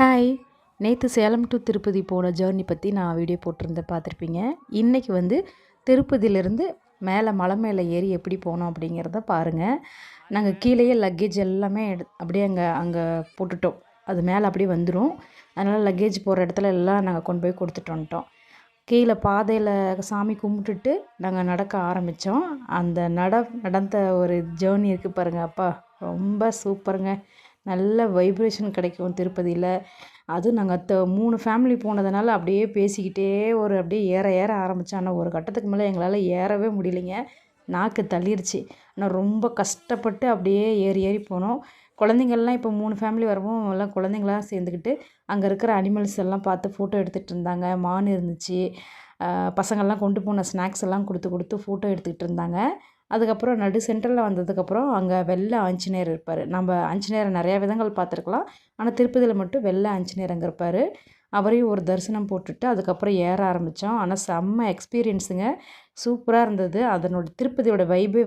Hi, நேற்று Salem to Tirupati போன journey பற்றி நான் வீடியோ போட்டிருந்தேன், பார்த்துருப்பீங்க. இன்றைக்கி வந்து திருப்பதியிலேருந்து மேலே மலை மேலே ஏறி எப்படி போனோம் அப்படிங்கிறத பாருங்கள். நாங்கள் கீழேயே லக்கேஜ் எல்லாமே அப்படியே அங்கே அங்கே போட்டுட்டோம். அது மேலே அப்படியே வந்துடும். அதனால் லக்கேஜ் போகிற இடத்துல எல்லாம் நாங்கள் கொண்டு போய் கொடுத்துட்டு வந்துட்டோம். கீழே பாதையில் சாமி கும்பிட்டுட்டு நாங்கள் நடக்க ஆரம்பித்தோம். அந்த நடந்த ஒரு ஜேர்னி இருக்குது பாருங்கள், அப்பா ரொம்ப சூப்பருங்க. நல்ல வைப்ரேஷன் கிடைக்கும் திருப்பதியில். அதுவும் நாங்கள் 3 ஃபேமிலி போனதுனால அப்படியே பேசிக்கிட்டே அப்படியே ஏற ஆரம்பித்தோம். ஆனால் ஒரு கட்டத்துக்கு மேலே எங்களால் ஏறவே முடியலைங்க, நாக்கு தள்ளிருச்சு. ஆனால் ரொம்ப கஷ்டப்பட்டு அப்படியே ஏறி போனோம். குழந்தைங்கள்லாம் இப்போ 3 ஃபேமிலி வரவும் எல்லாம் குழந்தைங்களாம் சேர்ந்துக்கிட்டு அங்கே இருக்கிற அனிமல்ஸ் எல்லாம் பார்த்து ஃபோட்டோ எடுத்துகிட்டு இருந்தாங்க. மான் இருந்துச்சு. பசங்கள்லாம் கொண்டு போன ஸ்நாக்ஸ் எல்லாம் கொடுத்து ஃபோட்டோ எடுத்துக்கிட்டு இருந்தாங்க. அதுக்கப்புறம் நடு சென்டரில் வந்ததுக்கப்புறம் அங்கே வெள்ளை ஆஞ்சநேயர் இருப்பார். நம்ம ஆஞ்சநேயரை நிறையா விதங்கள் பார்த்துருக்கலாம், ஆனால் திருப்பதியில் மட்டும் வெள்ளை ஆஞ்சநேயர் அங்கே இருப்பார். அவரையும் ஒரு தரிசனம் போட்டுட்டு அதுக்கப்புறம் ஏற ஆரம்பித்தோம். ஆனால் செம்ம எக்ஸ்பீரியன்ஸுங்க, சூப்பராக இருந்தது. அதனோட திருப்பதியோட வைபே